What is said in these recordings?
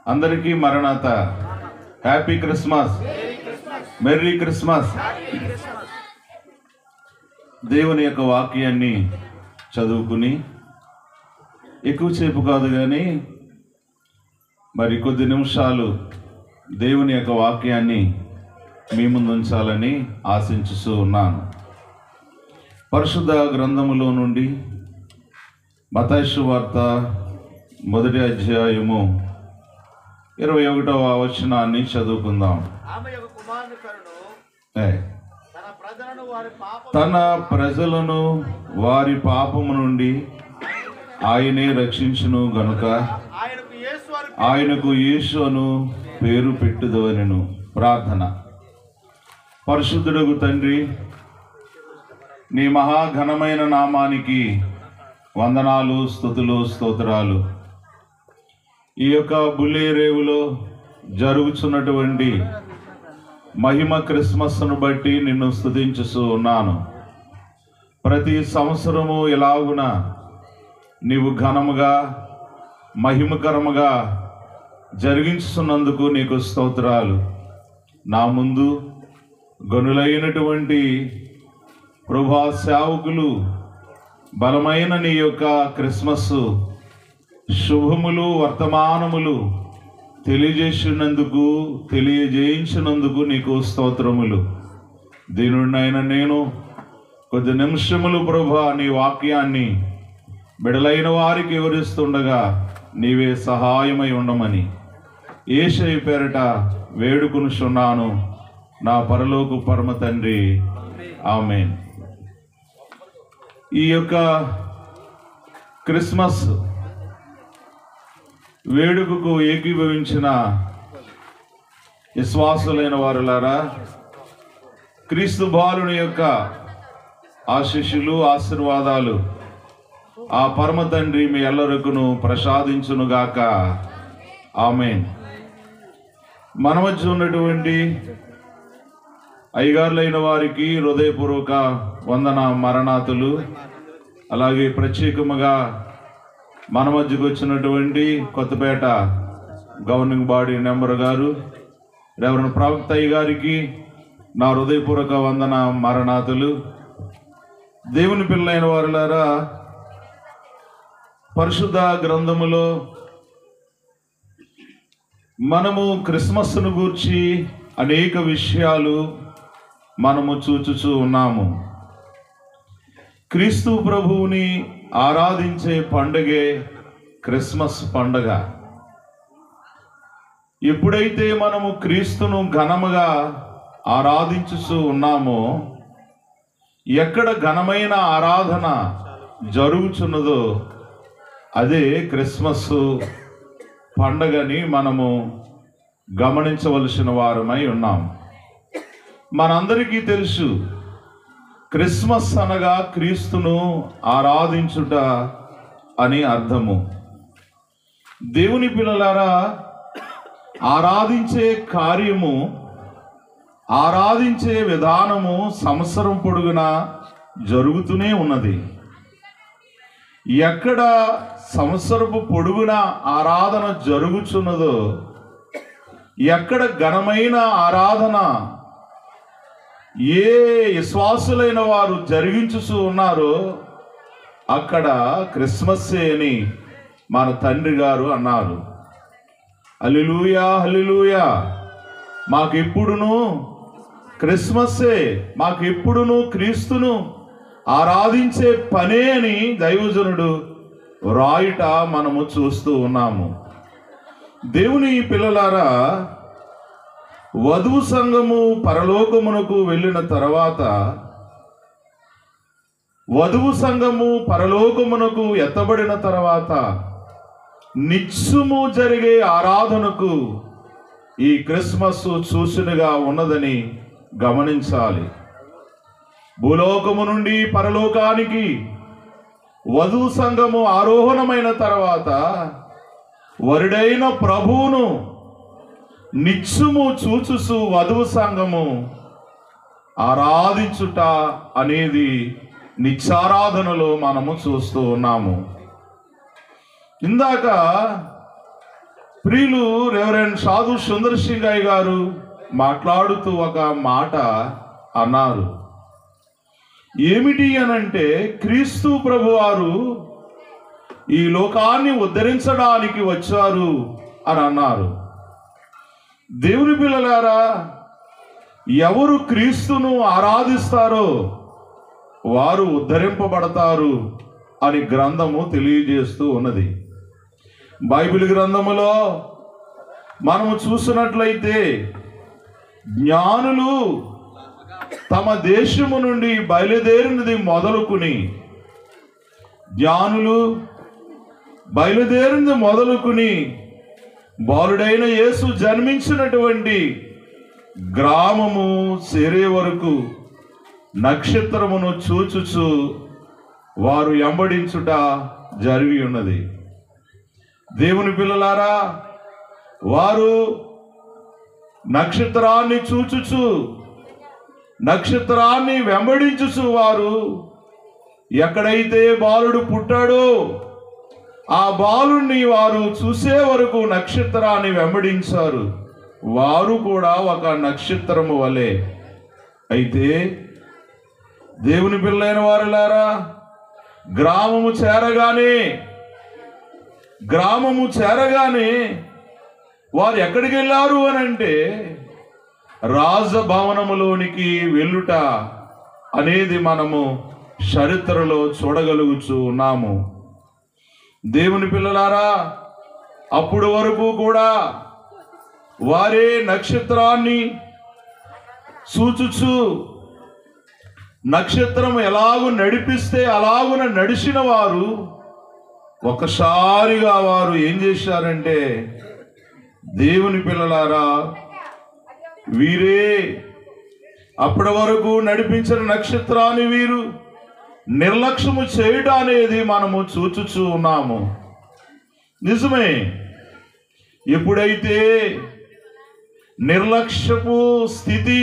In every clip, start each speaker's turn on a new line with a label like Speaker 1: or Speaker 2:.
Speaker 1: అందరికీ మరణాత. Happy Christmas, merry Christmas. దేవుని యొక్క వాక్యాన్ని చదువుకుని ఎక్కువసేపు కాదు కానీ మరి కొద్ది నిమిషాలు దేవుని యొక్క వాక్యాన్ని మీ ముందు ఉంచాలని ఆశించుతూ ఉన్నాను. పరిశుద్ధ గ్రంథములో నుండి మత్తయి సువార్త 1వ అధ్యాయము 21వ వచనాన్ని చదువుకుందాం. తన ప్రజలను వారి పాపము నుండి ఆయనే రక్షించును గనుక ఆయనకు యేసు అను పేరు పెట్టుదవనెను. ప్రార్థన. పరిశుద్ధుడగు తండ్రి, నీ మహాఘనమైన నామానికి వందనాలు, స్తుతులు, స్తోత్రాలు. ఈ యొక్క బుల్లేరేవులో జరుగుతున్నటువంటి మహిమ క్రిస్మస్ను బట్టి నిన్ను స్తుతించుతూ ఉన్నాను. ప్రతి సంవత్సరము ఎలాగున నీవు ఘనముగా మహిమకరముగా జరిగించుతున్నందుకు నీకు స్తోత్రాలు. నా ముందు గనులైనటువంటి ప్రభా సేవకులు బలమైన నీ యొక్క క్రిస్మస్ శుభములు వర్తమానములు తెలియజేయించినందుకు నీకు స్తోత్రములు. దీనుడినైనా నేను కొద్ది నిమిషములు ప్రభా నీ వాక్యాన్ని బిడలైన వారికి వివరిస్తుండగా నీవే సహాయమై ఉండమని యేసయ్య పేరట వేడుకొనుచున్నాను నా పరలోక పరమ తండ్రి, ఆమేన్. ఈ యొక్క క్రిస్మస్ వేడుకకు ఏకీభవించిన విశ్వాసులైన వారులారా, క్రీస్తు బాలుని యొక్క ఆశీస్సులు, ఆశీర్వాదాలు ఆ పరమ తండ్రి మీ ఎల్లరికును ప్రసాదించునుగాక. ఆమేన్. మన మధ్య ఉన్నటువంటి అయ్యగారులైన వారికి హృదయపూర్వక వందన మరణాతులు. అలాగే ప్రత్యేకముగా మన మధ్యకు వచ్చినటువంటి కొత్తపేట గవర్నింగ్ బాడీ మెంబర్ గారు రెవరెండ్ ప్రవక్త అయ్య గారికి నా హృదయపూర్వక వందన మరణాతులు. దేవుని పిల్లలైన వారులారా, పరిశుద్ధ గ్రంథములో మనము క్రిస్మస్ను గూర్చి అనేక విషయాలు మనము చూచుచూ ఉన్నాము. క్రీస్తు ప్రభువుని ఆరాధించే పండుగే క్రిస్మస్ పండుగ. ఎప్పుడైతే మనము క్రీస్తును ఘనముగా ఆరాధించుతూ ఉన్నామో, ఎక్కడ ఘనమైన ఆరాధన జరుగుచున్నదో అదే క్రిస్మస్ పండగని మనము గమనించవలసిన వారమై ఉన్నాం. మనందరికీ తెలుసు, క్రిస్మస్ అనగా క్రీస్తును ఆరాధించుట అని అర్థము. దేవుని పిల్లలారా, ఆరాధించే కార్యము, ఆరాధించే విధానము సంవత్సరం పొడుగునా జరుగుతూనే ఉన్నది. ఎక్కడ సంవత్సరపు పొడుగున ఆరాధన జరుగుచున్నదో, ఎక్కడ ఘనమైన ఆరాధన ఏ విశ్వాసులైన వారు జరిగించుతూ ఉన్నారో అక్కడ క్రిస్మస్సే అని మన తండ్రి గారు అన్నారు. హల్లెలూయా, హల్లెలూయా. మాకెప్పుడును క్రిస్మస్సే, మాకెప్పుడును క్రీస్తును ఆరాధించే పనే అని దైవజనుడు రాయుట మనము చూస్తూ ఉన్నాము. దేవుని పిల్లలారా, వధువు సంఘము పరలోకమునకు వెళ్ళిన తర్వాత, వధువు సంఘము పరలోకమునకు ఎత్తబడిన తర్వాత నిత్యము జరిగే ఆరాధనకు ఈ క్రిస్మస్ సూచనగా ఉన్నదని గమనించాలి. భూలోకము నుండి పరలోకానికి వధువు సంఘము ఆరోహణమైన తర్వాత వరుడైన ప్రభువును నిత్యము చూచుసు వధువు సంఘము ఆరాధించుట అనేది నిత్యారాధనలో మనము చూస్తూ ఉన్నాము. ఇందాక ప్రియులు రెవరెండ్ సాధు సుందర్ సింగ్ గారు మాట్లాడుతూ ఒక మాట అన్నారు. ఏమిటి అనంటే, క్రీస్తు ప్రభువారు ఈ లోకాన్ని ఉద్ధరించడానికి వచ్చారు అని అన్నారు. దేవుని పిల్లలారా, ఎవరు క్రీస్తును ఆరాధిస్తారో వారు ఉద్ధరింపబడతారు అని గ్రంథము తెలియజేస్తూ ఉన్నది. బైబిల్ గ్రంథములో మనము చూసినట్లయితే జ్ఞానులు తమ దేశము నుండి బయలుదేరినది మొదలుకుని బాలుడైన యేసు జన్మించినటువంటి గ్రామము చేరే వరకు నక్షత్రమును చూచుచు వారు వెంబడించుట జరిగి ఉన్నది. దేవుని పిల్లలారా, వారు నక్షత్రాన్ని చూచుచు, నక్షత్రాన్ని వెంబడించుచు వారు ఎక్కడైతే బాలుడు పుట్టాడో ఆ బాలుణ్ణి వారు చూసే వరకు నక్షత్రాన్ని వెంబడించారు. వారు కూడా ఒక నక్షత్రము వలె. అయితే దేవుని పిల్లైన వారులారా, గ్రామము చేరగానే వారు ఎక్కడికి వెళ్ళారు అని అంటే, రాజభవనములోనికి వెళ్ళుట అనేది మనము చరిత్రలో చూడగలుగుతూ ఉన్నాము. దేవుని పిల్లలారా, అప్పుడు వరకు కూడా వారే నక్షత్రాన్ని చూచుచు, నక్షత్రం ఎలాగూ నడిపిస్తే అలాగున నడిచిన వారు ఒకసారిగా వారు ఏం చేశారంటే, దేవుని పిల్లలారా, వీరే అప్పటి వరకు నడిపించిన నక్షత్రాన్ని వీరు నిర్లక్ష్యము చేయట అనేది మనము చూచుచూ ఉన్నాము. నిజమే, ఎప్పుడైతే నిర్లక్ష్యపు స్థితి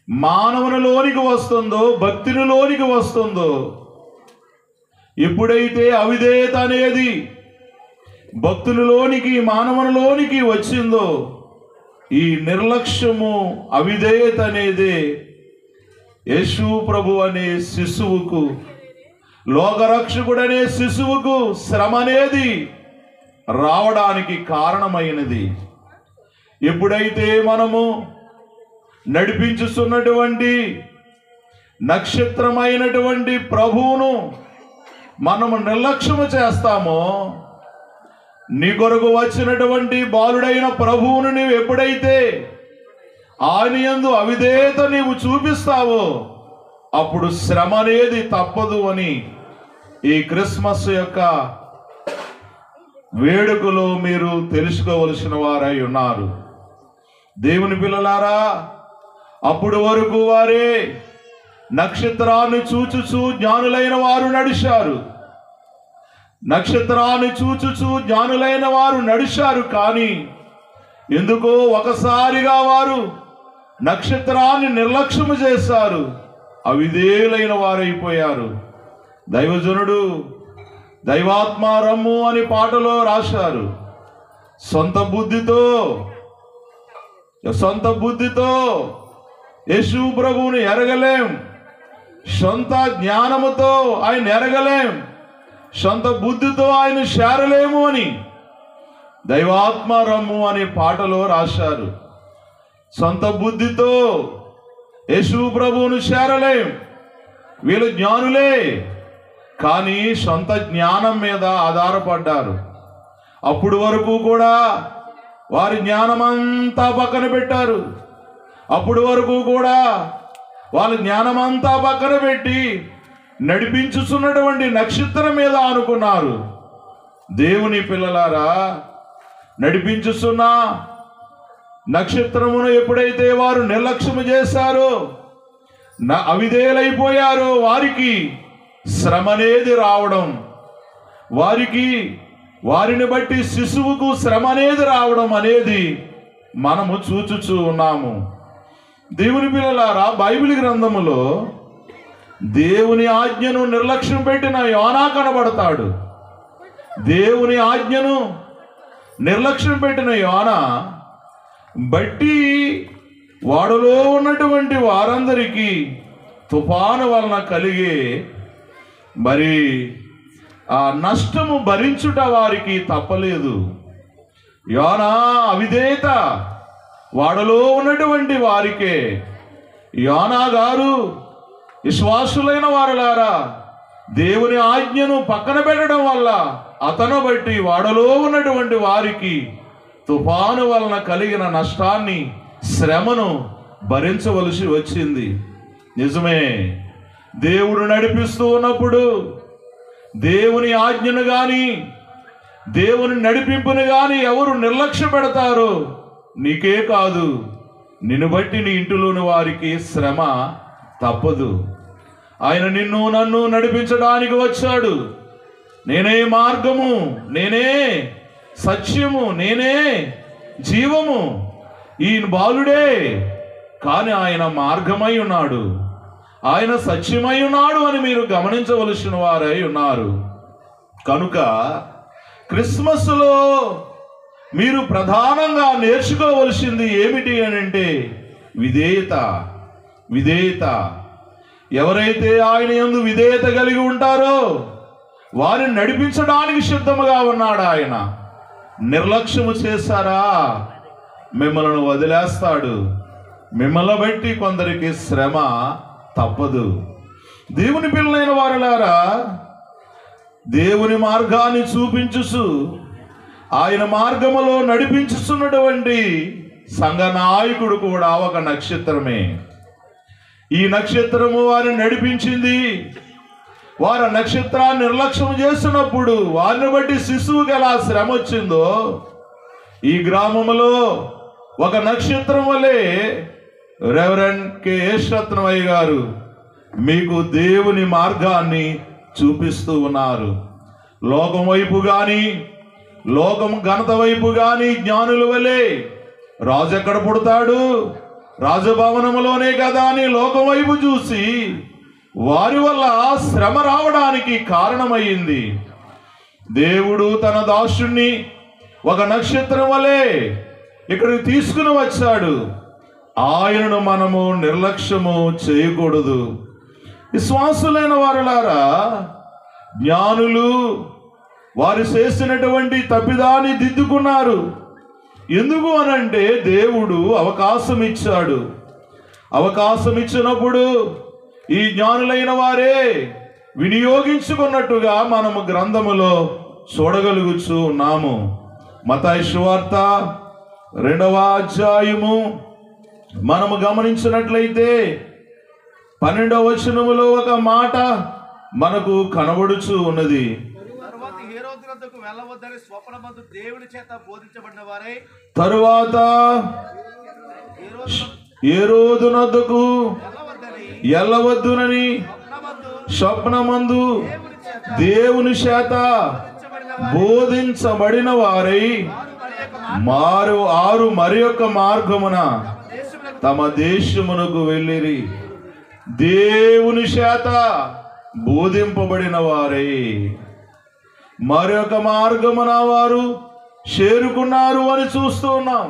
Speaker 1: మానవునిలోనికి వస్తుందో, భక్తునిలోనికి వస్తుందో, ఎప్పుడైతే అవిధేయత అనేది భక్తునిలోనికి, మానవునిలోనికి వచ్చిందో, ఈ నిర్లక్ష్యము, అవిధేయత అనేది యేసు ప్రభు అనే శిశువుకు, లోకరక్షకుడనే శిశువుకు శ్రమ అనేది రావడానికి కారణమైనది. ఎప్పుడైతే మనము నడిపించుతున్నటువంటి నక్షత్రమైనటువంటి ప్రభువును మనము నిర్లక్ష్యము చేస్తామో, నీ కొరకు వచ్చినటువంటి బాలుడైన ప్రభువును నీవు ఎప్పుడైతే ఆయన యందు అవిధేయత నీవు చూపిస్తావో, అప్పుడు శ్రమ అనేది తప్పదు అని ఈ క్రిస్మస్ యొక్క వేడుకలో మీరు తెలుసుకోవలసిన వారై ఉన్నారు. దేవుని పిల్లలారా, అప్పుడు వరకు వారే నక్షత్రాన్ని చూచుచు జ్ఞానులైన వారు నడిచారు. నక్షత్రాన్ని చూచుచు జ్ఞానులైన వారు నడిచారు. కానీ ఎందుకో ఒకసారిగా వారు నక్షత్రాన్ని నిర్లక్ష్యము చేశారు, అవిధేయులైన వారైపోయారు. దైవజనుడు దైవాత్మ రమ్ము అని పాటలో రాశారు. సొంత బుద్ధితో యేసు ప్రభువుని ఎరగలేం, సొంత జ్ఞానముతో ఆయన ఎరగలేం, సొంత బుద్ధితో ఆయన చేరలేము అని దైవాత్మ రమ్ము అనే పాటలో రాశారు. సొంత బుద్ధితో యేసు ప్రభువును చేరలేం. వీళ్ళు జ్ఞానులే, కానీ సొంత జ్ఞానం మీద ఆధారపడ్డారు. అప్పుడు వరకు కూడా వారి జ్ఞానమంతా పక్కన పెట్టారు. అప్పుడు వరకు కూడా వాళ్ళ జ్ఞానమంతా పక్కన పెట్టి నడిపించుతున్నటువంటి నక్షత్రం మీద అనుకున్నారు. దేవుని పిల్లలారా, నడిపించుతున్న నక్షత్రమును ఎప్పుడైతే వారు నిర్లక్ష్యము చేశారో, అవిధేయులైపోయారో, వారికి శ్రమ అనేది రావడం, వారిని బట్టి శిశువుకు శ్రమ అనేది రావడం అనేది మనము చూచుచూ ఉన్నాము. దేవుని పిల్లలారా, బైబిల్ గ్రంథములో దేవుని ఆజ్ఞను నిర్లక్ష్యం పెట్టిన యోనా కనబడతాడు. దేవుని ఆజ్ఞను నిర్లక్ష్యం పెట్టిన యోన బట్టి వాడులో ఉన్నటువంటి వారందరికీ తుఫాను వలన కలిగే మరి ఆ నష్టము భరించుట వారికి తప్పలేదు. యోనా అవిధేయత వాడలో ఉన్నటువంటి వారికే. యోనా గారు విశ్వాసులైన వారులారా, దేవుని ఆజ్ఞను పక్కన పెట్టడం వల్ల అతను బట్టి వాడలో ఉన్నటువంటి వారికి తుఫాను వలన కలిగిన నష్టాన్ని, శ్రమను భరించవలసి వచ్చింది. నిజమే, దేవుడు నడిపిస్తూ ఉన్నప్పుడు దేవుని ఆజ్ఞను కానీ దేవుని నడిపింపును కానీ ఎవరు నిర్లక్ష్య పెడతారో నీకే కాదు, నిన్ను బట్టి నీ ఇంటిలోని వారికి శ్రమ తప్పదు. ఆయన నిన్ను నన్ను నడిపించడానికి వచ్చాడు. నేనే మార్గము, నేనే సత్యము, నేనే జీవము. ఈయన బాలుడే కానీ ఆయన మార్గమై ఉన్నాడు, ఆయన సత్యమై ఉన్నాడు అని మీరు గమనించవలసిన వారై ఉన్నారు. కనుక క్రిస్మస్లో మీరు ప్రధానంగా నేర్చుకోవలసింది ఏమిటి అని అంటే విధేయత. విధేయత. ఎవరైతే ఆయన యందు విధేయత కలిగి ఉంటారో వారిని నడిపించడానికి సిద్ధముగా ఉన్నాడు ఆయన. నిర్లక్ష్యము చేశారా మిమ్మల్ని వదిలేస్తాడు. మిమ్మల్ని బట్టి కొందరికి శ్రమ తప్పదు. దేవుని పిల్లలైన వారులారా, దేవుని మార్గాన్ని చూపించుచు ఆయన మార్గములో నడిపించుతున్నటువంటి సంఘ నాయకుడు కూడా ఒక నక్షత్రమే. ఈ నక్షత్రము వారిని నడిపించింది. వారు నక్షత్రాన్ని నిర్లక్ష్యం చేస్తున్నప్పుడు వారిని బట్టి శిశువుకి ఎలా శ్రమ వచ్చిందో, ఈ గ్రామంలో ఒక నక్షత్రం వలె రెవరెండ్ కె.ఎస్. రత్నమయ్య గారు మీకు దేవుని మార్గాన్ని చూపిస్తూ ఉన్నారు. లోకం వైపు కానీ లోకం ఘనత వైపు కానీ జ్ఞానుల వలె రాజు ఎక్కడ పుడతాడు, రాజభవనములోనే కదా అని లోకం వైపు చూసి వారి వల్ల శ్రమ రావడానికి కారణమయ్యింది. దేవుడు తన దాసుణ్ణి ఒక నక్షత్రం వలె ఇక్కడికి తీసుకుని వచ్చాడు. ఆయనను మనము నిర్లక్ష్యము చేయకూడదు. విశ్వాసులైన వారులారా, జ్ఞానులు వారు చేసినటువంటి తప్పిదాన్ని దిద్దుకున్నారు. ఎందుకు అనంటే దేవుడు అవకాశం ఇచ్చాడు. అవకాశం ఇచ్చినప్పుడు ఈ జ్ఞానులైన వారే వినియోగించుకున్నట్టుగా మనము గ్రంథములో చూడగలుగుతూ ఉన్నాము. మత్తయి సువార్త 2వ అధ్యాయము మనము గమనించినట్లయితే 12వ వచనములో ఒక మాట మనకు కనబడుచూ ఉన్నది. తరువాత హేరోదునొద్దకు ఎల్లవద్దునని స్వప్నమందు దేవుని చేత బోధించబడిన వారై మరి యొక్క మార్గమున తమ దేశమునకు వెళ్ళిరి. దేవుని చేత బోధింపబడిన వారై మరొక మార్గమున వారు చేరుకున్నారు అని చూస్తూ ఉన్నాం.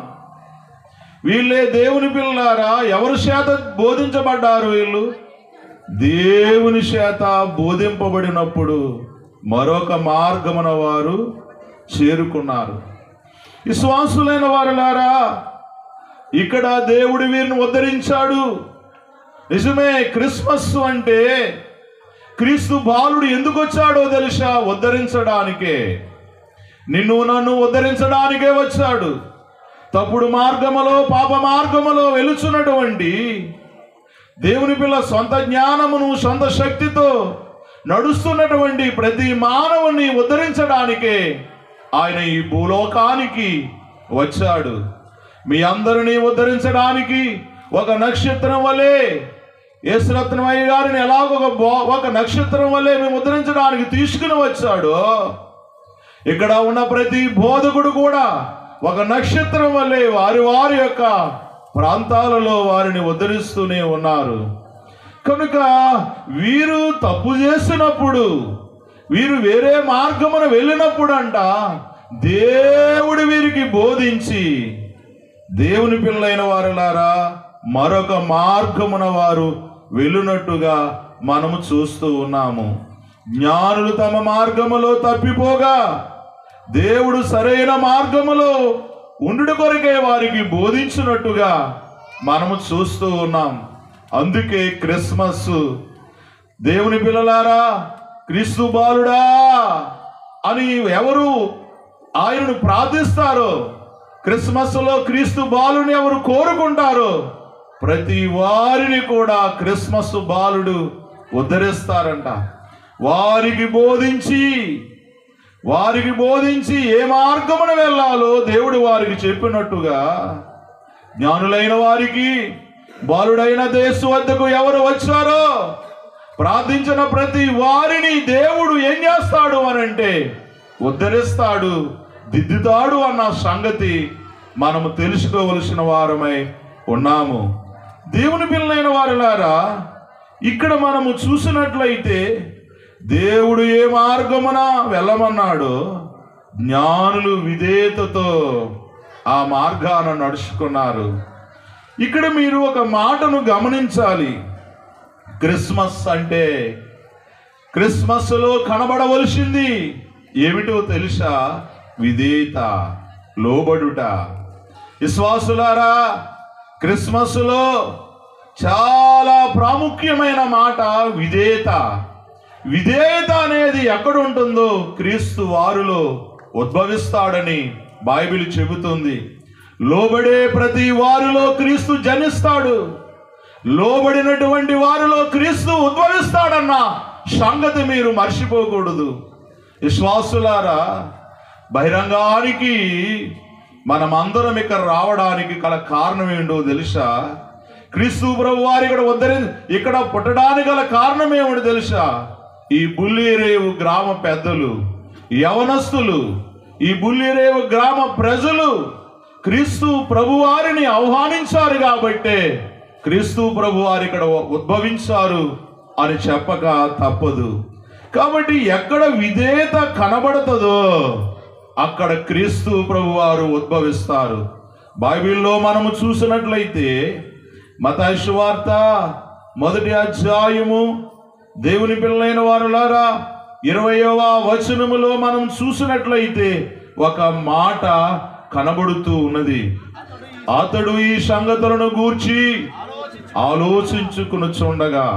Speaker 1: వీళ్ళే దేవుని పిల్లలారా. ఎవరి చేత బోధించబడ్డారు? వీళ్ళు దేవుని చేత బోధింపబడినప్పుడు మరొక మార్గమున వారు చేరుకున్నారు. విశ్వాసులైన వారులారా, ఇక్కడ దేవుడు వీరిని ఉద్ధరించాడు. నిజమే, క్రిస్మస్ అంటే క్రీస్తు బాలుడు ఎందుకు వచ్చాడో తెలుసా? ఉద్ధరించడానికే. నిన్ను నన్ను ఉద్ధరించడానికే వచ్చాడు. తప్పుడు మార్గములో, పాప మార్గములో వెలుచున్నటువంటి దేవుని పిల్ల సొంత జ్ఞానమును, సొంత శక్తితో నడుస్తున్నటువంటి ప్రతి మానవుని ఉద్ధరించడానికే ఆయన ఈ భూలోకానికి వచ్చాడు. మీ అందరినీ ఉద్ధరించడానికి ఒక నక్షత్రం వలె ఎస్. రత్నమయ్య గారిని ఒక నక్షత్రం వలె మేము ఉద్ధరించడానికి తీసుకుని వచ్చాడు. ఇక్కడ ఉన్న ప్రతి బోధకుడు కూడా ఒక నక్షత్రం వలె వారి వారి యొక్క ప్రాంతాలలో వారిని ఉద్ధరిస్తూనే ఉన్నారు. కనుక వీరు తప్పు చేసినప్పుడు, వీరు వేరే మార్గమున వెళ్ళినప్పుడు అంట దేవుడు వీరికి బోధించి, దేవుని పిల్లలైన వారులారా, మరొక మార్గమున వారు వెళ్ళునట్టుగా మనము చూస్తూ ఉన్నాము. జ్ఞానులు తమ మార్గములో తప్పిపోగా దేవుడు సరైన మార్గములో ఉండుట కొరకే వారికి బోధించినట్టుగా మనము చూస్తూ ఉన్నాం. అందుకే క్రిస్మస్, దేవుని పిల్లలారా, క్రీస్తు బాలుడా అని ఎవరు ఆయనను ప్రార్థిస్తారో, క్రిస్మస్ లో క్రీస్తు బాలుని ఎవరు కోరుకుంటారో, ప్రతి వారిని కూడా క్రిస్మస్ బాలుడు ఉద్ధరిస్తారంట. వారికి బోధించి ఏ మార్గమున వెళ్ళాలో దేవుడు వారికి చెప్పినట్టుగా, జ్ఞానులైన వారికి, బాలుడైన యేసు వద్దకు ఎవరు వచ్చారో ప్రార్థించిన ప్రతి వారిని దేవుడు ఏం చేస్తాడు అనంటే ఉద్ధరిస్తాడు, దిద్దుతాడు అన్న సంగతి మనము తెలుసుకోవలసిన వారమై ఉన్నాము. దేవుని పిల్లలైన వారులారా, ఇక్కడ మనము చూసినట్లయితే దేవుడు ఏ మార్గమున వెళ్ళమన్నాడో జ్ఞానులు విధేయతతో ఆ మార్గాన నడుచుకున్నారు. ఇక్కడ మీరు ఒక మాటను గమనించాలి. క్రిస్మస్ అంటే, క్రిస్మస్లో కనబడవలసింది ఏమిటో తెలుసా? విధేయత, లోబడుట. విశ్వాసులారా, క్రిస్మస్లో చాలా ప్రాముఖ్యమైన మాట విధేయత. విధేయత అనేది ఎక్కడ ఉంటుందో క్రీస్తు వారిలో ఉద్భవిస్తాడని బైబిల్ చెబుతుంది. లోబడే ప్రతి వారిలో క్రీస్తు జనిస్తాడు, లోబడినటువంటి వారిలో క్రీస్తు ఉద్భవిస్తాడన్న సంగతి మీరు మర్చిపోకూడదు. విశ్వాసులారా, బహిరంగానికి మనమందరం ఇక్కడ రావడానికి గల కారణం ఏంటో తెలుసా? క్రీస్తు ప్రభు వారు ఇక్కడ పుట్టడానికి గల కారణం ఏమిటో తెలుసా? ఈ బుల్లిరేవు గ్రామ పెద్దలు, యవనస్తులు, ఈ బుల్లిరేవు గ్రామ ప్రజలు క్రీస్తు ప్రభువారిని ఆహ్వానించారు కాబట్టే క్రీస్తు ప్రభువారు ఇక్కడ ఉద్భవించారు అని చెప్పక తప్పదు. కాబట్టి ఎక్కడ విధేయత కనబడుతుందో అక్కడ క్రీస్తు ప్రభువారు ఉద్భవిస్తారు. బైబిల్లో మనము చూసినట్లయితే మత్తయి సువార్త 1వ అధ్యాయము, దేవుని పిల్లలైన వారులారా, 20వ వచనములో మనం చూసినట్లయితే ఒక మాట కనబడుతూ ఉన్నది. అతడు ఈ సంగతులను గూర్చి ఆలోచించుకునుచుండగా,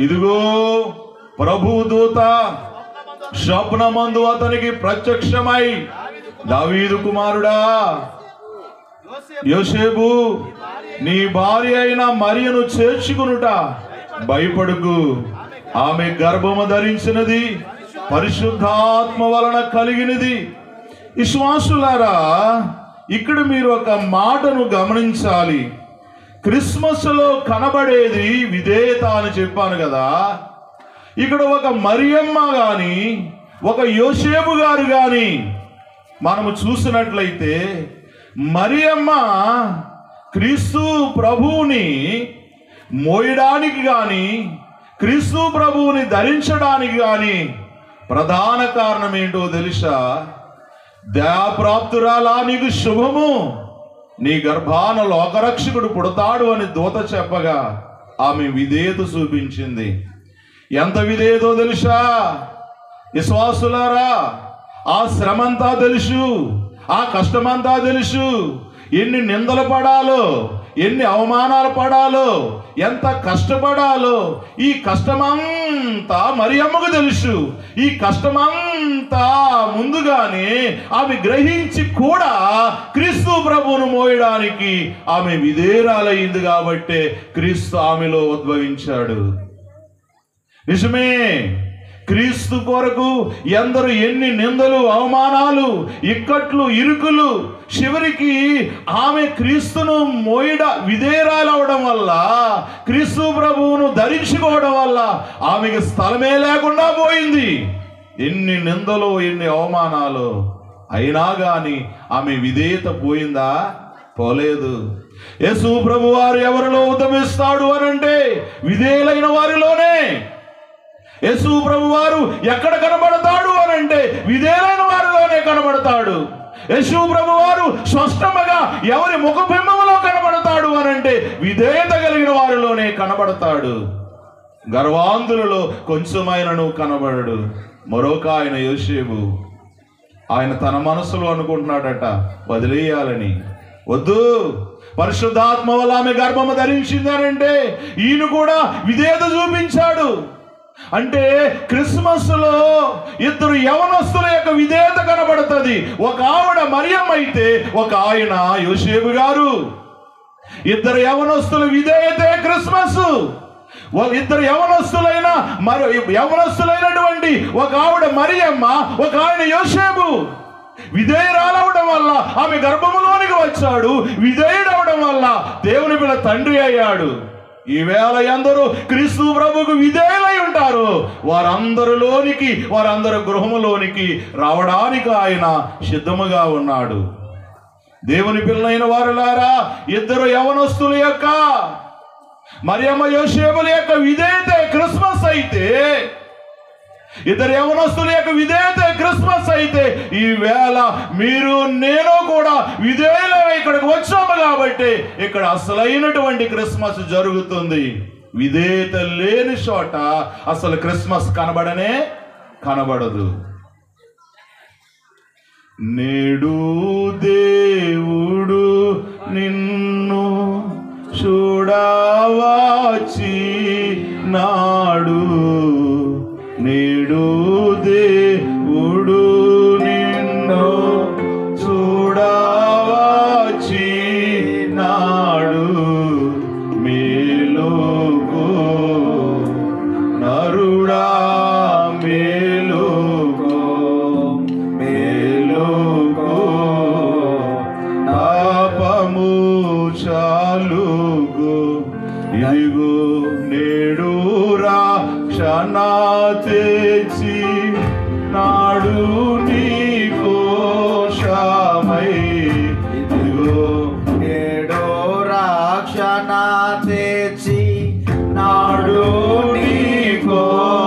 Speaker 1: ఇదిగో ప్రభు దూత స్వప్నమందు అతనికి ప్రత్యక్షమై, దావీదు కుమారుడా యోసేపు, నీ భార్య అయిన మరియను చేర్చుకునుట భయపడుకు, ఆమె గర్భము ధరించినది పరిశుద్ధాత్మ వలన కలిగినది. విశ్వాసులారా, ఇక్కడ మీరు ఒక మాటను గమనించాలి. క్రిస్మస్లో కనబడేది విధేయత అని చెప్పాను కదా. ఇక్కడ ఒక మరియమ్మ గాని, ఒక యోసేపు గారు గాని మనము చూసినట్లయితే, మరియమ్మ క్రీస్తు ప్రభువుని మోయడానికి గాని, క్రీస్తు ప్రభువుని ధరించడానికి గాని ప్రధాన కారణం ఏంటో తెలుసా? దయాప్రాప్తురాలా, నీకు శుభము, నీ గర్భాన లోకరక్షకుడు పుడతాడు అని దూత చెప్పగా ఆమె విధేయత చూపించింది. ఎంత విధేయతో తెలుసా? విశ్వాసులారా, ఆ శ్రమంతా తెలుసు, ఆ కష్టమంతా తెలుసు, ఎన్ని నిందలు పడాలో, ఎన్ని అవమానాలు పడాలో, ఎంత కష్టపడాలో ఈ కష్టమంతా మరియమ్మకు తెలుసు. ఈ కష్టమంతా ముందుగానే ఆమె గ్రహించి కూడా క్రీస్తు ప్రభువును మోయడానికి ఆమె విధేయురాలయ్యింది కాబట్టే క్రీస్తు ఆమెలో ఉద్భవించాడు. నిజమే, క్రీస్తు కొరకు ఎందరు ఎన్ని నిందలు, అవమానాలు, ఇక్కట్లు, ఇరుకులు, చివరికి ఆమె క్రీస్తును విధేయురాలవడం వల్ల, క్రీస్తు ప్రభువును ధరించుకోవడం వల్ల ఆమెకి స్థలమే లేకుండా పోయింది. ఎన్ని నిందలు, ఎన్ని అవమానాలు అయినా గాని ఆమె విధేయత పోయిందా? పోలేదు. యేసు ప్రభువారు ఎవరిలో ఉద్భవిస్తాడు అనంటే విధేయులైన వారిలోనే. యేసు ప్రభు వారు ఎక్కడ కనబడతాడు అని అంటే విధేయులైన వారిలోనే కనబడతాడు. యేసు ప్రభు వారు స్పష్టంగా ఎవరి ముఖబింబములో కనబడతాడు అని అంటే విధేయత కలిగిన వారిలోనే కనబడతాడు. గర్వాంధులలో కొంచెమైనను కనబడడు. మరొక ఆయన యోసేపు, ఆయన తన మనసులో అనుకుంటున్నాడట వదిలేయాలని. వద్దు, పరిశుద్ధాత్మ వల్ల ఆమె గర్భము ధరించిందనంటే ఈయన కూడా విధేయత చూపించాడు. అంటే క్రిస్మస్ లో ఇద్దరు యవనస్తుల యొక్క విధేయత కనబడుతుంది. ఒక ఆవిడ మరియమ్మ అయితే ఒక ఆయన యోసేపు గారు. ఇద్దరు యవనస్తుల విధేయతే క్రిస్మస్. ఇద్దరు యవనస్తులైనటువంటి ఒక ఆవిడ మరియమ్మ, ఒక ఆయన యోసేపు. విధేయురాలవడం వల్ల ఆమె గర్భములోనికి వచ్చాడు. విధేయుడవడం వల్ల దేవుని పిల్ల తండ్రి అయ్యాడు. ఈవేళ ఎందరూ క్రీస్తు ప్రభువుకు విధేయులై ఉంటారు, వారందరూ గృహములోనికి రావడానికి ఆయన సిద్ధముగా ఉన్నాడు. దేవుని పిల్లలైన వారులారా, ఇద్దరు యవనస్తుల యొక్క మరియమ్మ యోసేపుల యొక్క విధేయత క్రిస్మస్ అయితే, ఇద్దరు యవనస్తుల యొక్క విధేయత క్రిస్మస్ అయితే, ఈవేళ మీరు నేను కూడా విధేయులై ఇక్కడికి వచ్చాము కాబట్టి ఇక్కడ అసలైనటువంటి క్రిస్మస్ జరుగుతుంది. విధేయత లేని చోట అసలు క్రిస్మస్ కనబడదు. నేడు దేవుడు నిన్ను చూడవచ్చి నాడు, నేడు దేవుడు నిన్ను చూడవచ్చి నాడు, మేలుకో నరుడా మేలుకో, మేలుకో పాపము చాలుకో, ఇదిగో నేడు రక్షణ తెచ్చి నాడు నీకోశమై, ఇదిగో
Speaker 2: నేడు రక్షణ తెచ్చి నాడు నీకోశమై,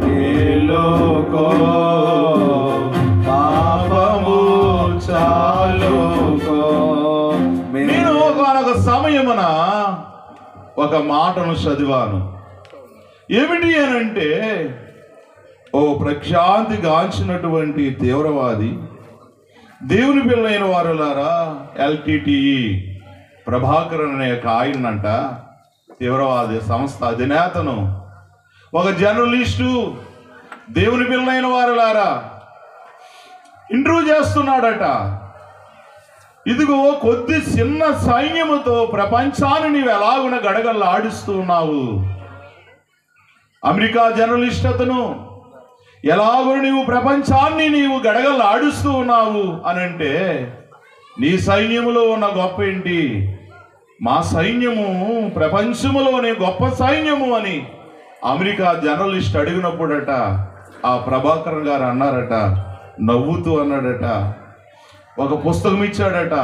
Speaker 2: మేలుకో పాపము చాలుకో.
Speaker 1: నేను ఒకనొక సమయమున ఒక మాటను చదివాను. ఏమిటి అనంటే, ఓ ప్రఖ్యాతి గాంచినటువంటి తీవ్రవాది, దేవుని పిల్లైన వారులారా, LTTE ప్రభాకరన్ అనే ఒక ఆయనంట, తీవ్రవాది సంస్థ అధినేతను, ఒక జర్నలిస్టు దేవుని పిల్లైన వారులారా ఇంటర్వ్యూ చేస్తున్నాడట. ఇదిగో కొద్ది చిన్న సైన్యముతో ప్రపంచాన్ని నీవు ఎలాగున గడగల్లా ఆడిస్తూ ఉన్నావు. అమెరికా జర్నలిస్ట్ అతను, ఎలాగో నీవు ప్రపంచాన్ని నీవు గడగల్లా ఆడిస్తూ ఉన్నావు అని అంటే, నీ సైన్యములో ఉన్న గొప్ప ఏంటి? మా సైన్యము ప్రపంచములోనే గొప్ప సైన్యము అని అమెరికా జర్నలిస్ట్ అడిగినప్పుడట ఆ ప్రభాకర్ గారు అన్నారట, నవ్వుతూ అన్నాడట, ఒక పుస్తకం ఇచ్చాడట,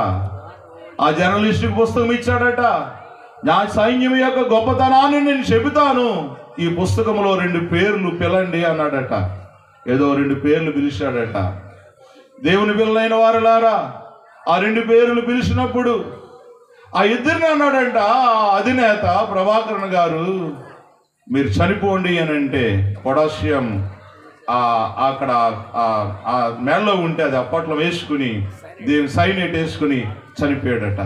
Speaker 1: ఆ జర్నలిస్టుకి పుస్తకం ఇచ్చాడట, నా సైన్యం యొక్క గొప్పతనాన్ని నేను చెబుతాను, ఈ పుస్తకంలో 2 పేర్లు పిలండి అన్నాడట. ఏదో 2 పేర్లు పిలిచాడట. దేవుని పిల్లలైన వారులారా, ఆ 2 పేర్లు పిలిచినప్పుడు ఆ ఇద్దరిని అన్నాడంట అధినేత ప్రభాకరన్ గారు, మీరు చనిపోండి అని అంటే పొటాషియం అక్కడ ఆ మేళ్ళలో ఉంటే అది అప్పట్లో వేసుకుని సైనైట్ వేసుకుని చనిపోయాడట.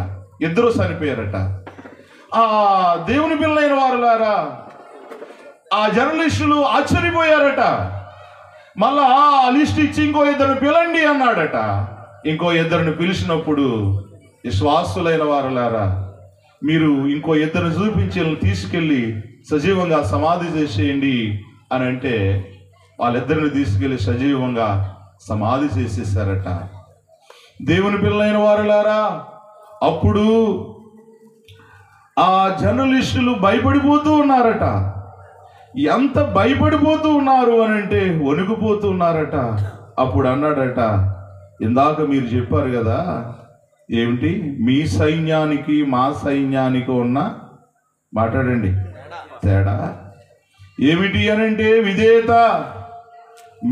Speaker 1: ఇద్దరు చనిపోయారట. ఆ దేవుని పిల్లలైన వారులారా, ఆ జర్నలిస్టులు ఆశ్చర్యపోయారట. మళ్ళా ఆ లిస్ట్ ఇచ్చి ఇంకో 2 పిలండి అన్నాడట. ఇంకో 2 పిలిచినప్పుడు, విశ్వాసులైన వారులారా, మీరు ఇంకో 2 చూపించి తీసుకెళ్ళి సజీవంగా సమాధి చేసేయండి అని అంటే, వాళ్ళిద్దరిని తీసుకెళ్ళి సజీవంగా సమాధి చేసేసారట. దేవుని పిల్లలైన వారులారా, అప్పుడు ఆ జర్నలిస్టులు భయపడిపోతూ ఉన్నారట. ఎంత భయపడిపోతూ ఉన్నారు అని అంటే వణికిపోతూ ఉన్నారట. అప్పుడు అన్నాడట, ఇందాక మీరు చెప్పారు కదా, ఏమిటి మీ సైన్యానికి మా సైన్యానికి ఉన్న మాట్లాడండి తేడా. ఏమిటి అనంటే విధేయత.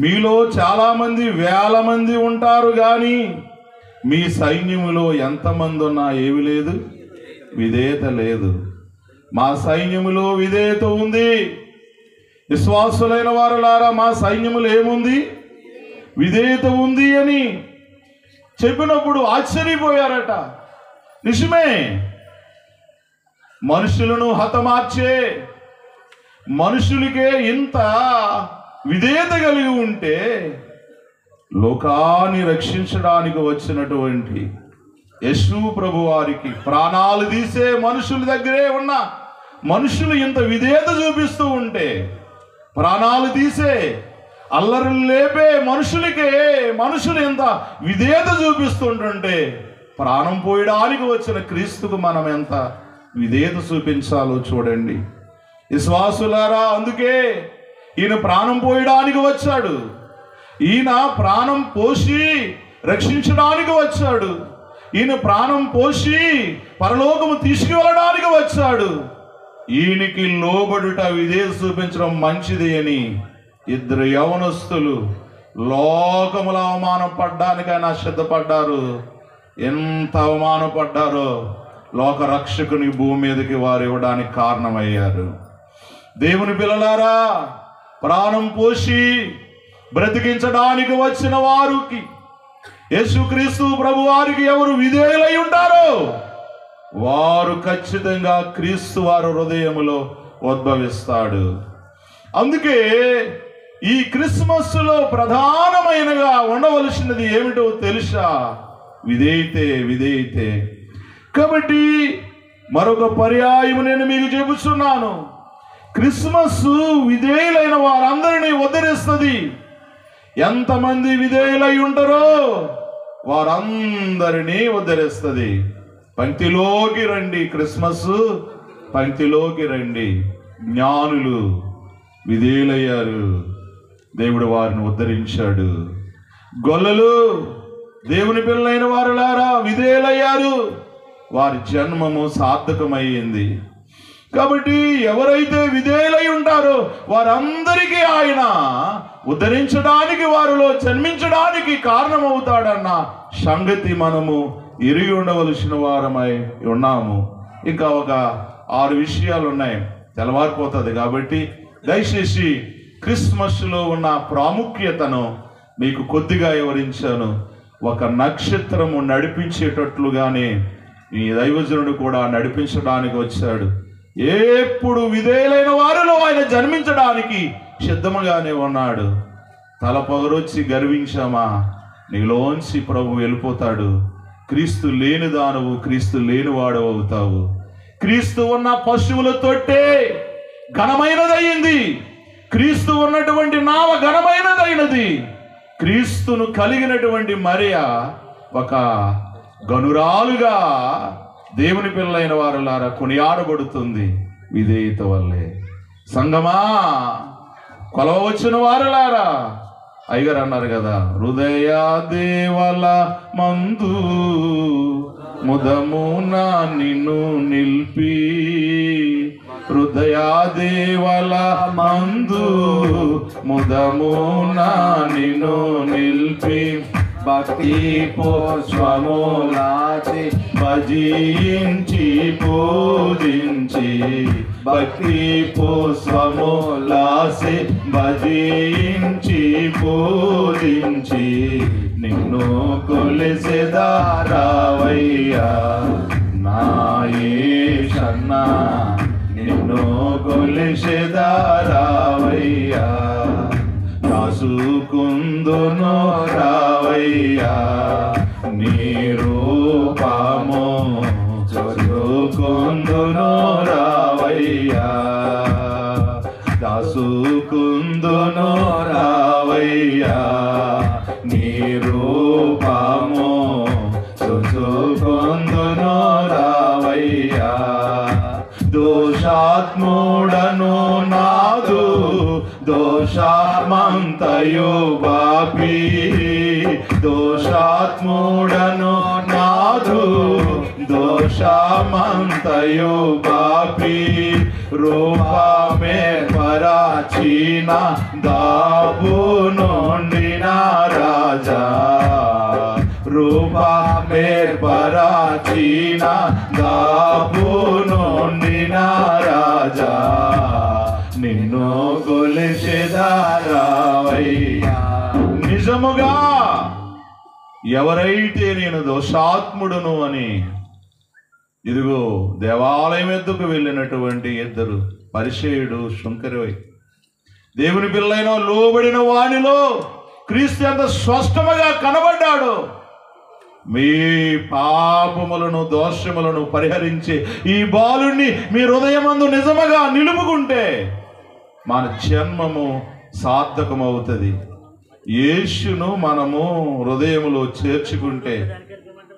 Speaker 1: మీలో చాలామంది వేల మంది ఉంటారు కానీ మీ సైన్యములో ఎంతమంది ఉన్నా ఏమి లేదు, విధేయత లేదు. మా సైన్యములో విధేయత ఉంది. విశ్వాసులైన వారులారా, మా సైన్యములో ఏముంది, విధేయత ఉంది అని చెప్పినప్పుడు ఆశ్చర్యపోయారట. నిజమే, మనుషులను హతమార్చే మనుషులకే ఇంత విధేయత కలిగి ఉంటే లోకాన్ని రక్షించడానికి వచ్చినటువంటి యేసు ప్రభు వారికి ప్రాణాలు తీసే మనుషుల దగ్గరే ఉన్న మనుషులు ఇంత విధేయత చూపిస్తూ ఉంటే, ప్రాణాలు తీసే అల్లరులు లేపే మనుషులు ఎంత విధేయత చూపిస్తుంటుంటే, ప్రాణం పోయడానికి వచ్చిన క్రీస్తుకు మనం ఎంత విధేయత చూపించాలో చూడండి విశ్వాసులారా. అందుకే ఈయన ప్రాణం పోయడానికి వచ్చాడు. ఈయన ప్రాణం పోసి రక్షించడానికి వచ్చాడు. ఈయన ప్రాణం పోసి పరలోకము తీసుకువెళ్ళడానికి వచ్చాడు. ఈయనకి లోబడుట, విధేయత చూపించడం మంచిది అని ఇద్దరు యవనస్తులు లోకముల అవమానపడ్డానికైనా సిద్ధపడ్డారు. ఎంత అవమానపడ్డారో లోక రక్షకుని భూమి మీదకి వారు ఇవ్వడానికి కారణమయ్యారు. దేవుని పిల్లలారా, ప్రాణం పోసి బ్రతికించడానికి వచ్చిన వారికి, యేసుక్రీస్తు ప్రభు వారికి ఎవరు విధేయులై ఉంటారో వారు ఖచ్చితంగా క్రీస్తు వారి హృదయములో ఉద్భవిస్తాడు. అందుకే ఈ క్రిస్మస్లో ప్రధానమైనగా ఉండవలసినది ఏమిటో తెలుసా? విధేయతే. కాబట్టి మరొక పర్యాయం నేను మీకు చెబుతున్నాను, క్రిస్మస్ విధేయులైన వారందరినీ ఉద్ధరిస్తుంది. ఎంతమంది విధేయులై ఉంటారో వారందరినీ ఉద్ధరిస్తుంది. పంక్తిలోకి రండి, క్రిస్మస్ పంక్తిలోకి రండి. జ్ఞానులు విధేయులయ్యారు, దేవుడు వారిని ఉద్ధరించాడు. గొల్లలు, దేవుని పిల్లలైన వారులారా, విధేయులయ్యారు, వారి జన్మము సార్థకమయ్యింది. కాబట్టి ఎవరైతే విధేయులై ఉంటారో వారందరికీ ఆయన ఉద్ధరించడానికి, వారిలో జన్మించడానికి కారణమవుతాడన్న సంగతి మనము ఎరిగి ఉండవలసిన వారమై ఉన్నాము. ఇంకా ఒక 6 విషయాలు ఉన్నాయి, తెల్లవారిపోతుంది. కాబట్టి దయచేసి క్రిస్మస్లో ఉన్న ప్రాముఖ్యతను మీకు కొద్దిగా వివరించాను. ఒక నక్షత్రము నడిపించేటట్లుగానే ఈ దైవజనుడు కూడా నడిపించడానికి వచ్చాడు. ఎప్పుడు విధేయులైన వారిలో ఆయన జన్మించడానికి సిద్ధముగానే ఉన్నాడు. తల పొగరొచ్చి గర్వించామా, నీలోంచి ప్రభు వెళ్ళిపోతాడు. క్రీస్తు లేని దానవు, క్రీస్తు లేనివాడు అవుతావు. క్రీస్తు ఉన్న పశువుల తొట్టే ఘనమైనదయ్యింది, క్రీస్తు ఉన్నటువంటి నావ ఘనమైనదైనది. క్రీస్తును కలిగినటువంటి మరియ ఒక గనురాలుగా దేవుని పిల్లలైన వారులారా కొనియాడబడుతుంది విధేయత వల్లే. సంగమా, కొలవచ్చిన వారులారా, అయ్యగారు అన్నారు కదా, హృదయ దేవల మందు ముదమున నిన్ను నిల్పి, హృదయ దేవల మందు ముదమున నిన్ను నిల్పి, భక్తి పుష్పములాచి భజించి పూజించి, భక్తి పుష్పములాసి భజించి పూజించి, నిన్ను కొలిసెదారావయ్యా నా యేసన్నా, నిన్ను కొలిసెదారావయ్యా, రాసుకుందును రావయ్యా, నీ రూపము చదువుకుందును రావయ్యా, రాసుకుందును రావయ్యా, నీ రూపము చదువుకుందును రావయ్యా, దోషాత్ముడను నాదు దోషమంతయు బాపి, దోషాత్ముడను నాదు దోషమంతయు పాపి రూపమే పరాచిన దాబు నుండిన రాజా రూపమే పరాచిన దాబు నుండిన రాజా నిన్ను కొలిచెదరావయ్యా. నిజముగా ఎవరైతే నేను దోషాత్ముడును అని ఇదిగో దేవాలయం ఎద్దుకు వెళ్ళినటువంటి ఇద్దరు పరిసయ్యుడు శుంకరువై దేవుని పిల్లైన లోబడిన వానిలో క్రీస్తు ఎంత స్పష్టముగా కనబడ్డాడు. మీ పాపములను దోషములను పరిహరించి ఈ బాలుణ్ణి మీ హృదయమందు నిజముగా నిలుపుకుంటే మన జన్మము సార్థకమవుతుంది. యేసును మనము హృదయములో చేర్చుకుంటే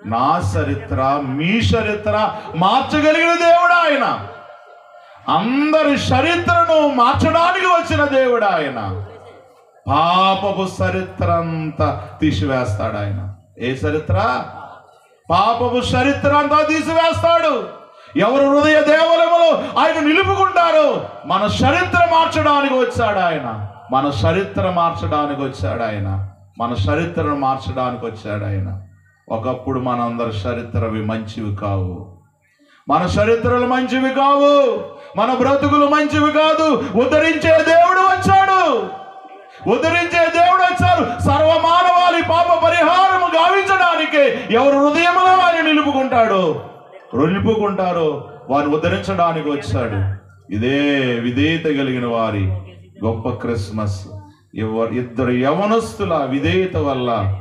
Speaker 1: నా చరిత్ర మీ చరిత్ర మార్చగలిగిన దేవుడు ఆయన. అందరి చరిత్రను మార్చడానికి వచ్చిన దేవుడు ఆయన. పాపపు చరిత్ర అంతా తీసివేస్తాడు ఆయన. ఏ చరిత్ర? పాపపు చరిత్ర అంతా తీసివేస్తాడు. ఎవరు హృదయ దేవాలయములో ఆయన నిలుపుకుంటారో మన చరిత్ర మార్చడానికి వచ్చాడు ఆయన. మన చరిత్ర మార్చడానికి వచ్చాడు ఆయన. మన చరిత్రను మార్చడానికి వచ్చాడు ఆయన. ఒకప్పుడు మనందరి చరిత్రవి మంచివి కావు. మన చరిత్రలు మంచివి కావు. మన బ్రతుకులు మంచివి కాదు. ఉద్ధరించే దేవుడు వచ్చాడు. ఉద్ధరించే దేవుడు వచ్చారు. సర్వమానవాళి పాప పరిహారము గావించడానికి ఎవరు హృదయంలో వారిని నిలుపుకుంటాడో వారిని ఉద్ధరించడానికి వచ్చాడు. ఇదే విధేయత కలిగిన వారి గొప్ప క్రిస్మస్. ఇద్దరు యవనస్తుల విధేయత వల్ల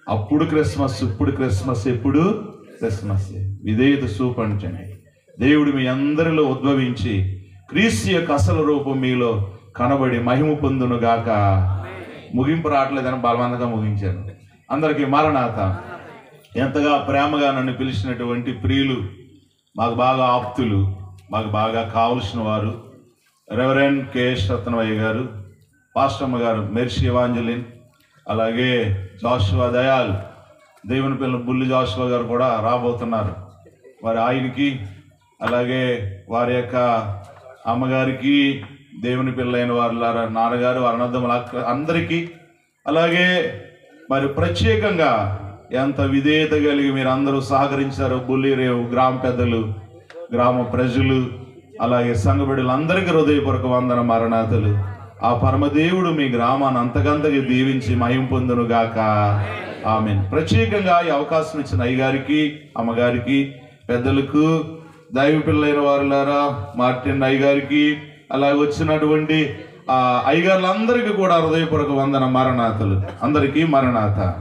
Speaker 1: అప్పుడు క్రిస్మస్, ఇప్పుడు క్రిస్మస్, ఎప్పుడు క్రిస్మస్. విధేయత చూపించండి. దేవుడు మీ అందరిలో ఉద్భవించి క్రీస్తు యొక్క అసలు రూపం మీలో కనబడి మహిమ పొందును గాక. ముగింపు రావట్లేదని బలవంతంగా ముగించాను. అందరికీ మరణాత. ఎంతగా ప్రేమగా నన్ను పిలిచినటువంటి ప్రియులు, మాకు బాగా ఆప్తులు, మాకు బాగా కావలసిన వారు రెవరెండ్ కెఎస్ రత్నవయ్య గారు, పాస్టమ్మ గారు మెర్సీ ఎవాంజలిన్, అలాగే జాషువా దయాల్, దేవుని పిల్లల బుల్లి జాషువా గారు కూడా రాబోతున్నారు. వారి ఆయనకి అలాగే వారి యొక్క అమ్మగారికి, దేవుని పిల్లైన వారి నాన్నగారు, వారి అన్నదమ్ముల అందరికీ, అలాగే మరి ప్రత్యేకంగా ఎంత విధేయత కలిగి మీరు అందరూ సహకరించారు. బుల్లిరేవు గ్రామ పెద్దలు, గ్రామ ప్రజలు, అలాగే సంఘ బిడ్డలందరికీ హృదయపూర్వక వందన మరణాతలు. ఆ పరమదేవుడు మీ గ్రామాన్ని అంతకంతగా దీవించి మహిమ పొందును గాక. ఆమేన్. ప్రత్యేకంగా ఈ అవకాశం ఇచ్చిన అయ్యగారికి, అమ్మగారికి, పెద్దలకు, దైవ పిల్లైన వారులారా మార్టిన్ అయ్యగారికి, అలాగే వచ్చినటువంటి అయ్యగారులందరికీ కూడా హృదయపూర్వక వందన మరణాతలు. అందరికీ మరణాత.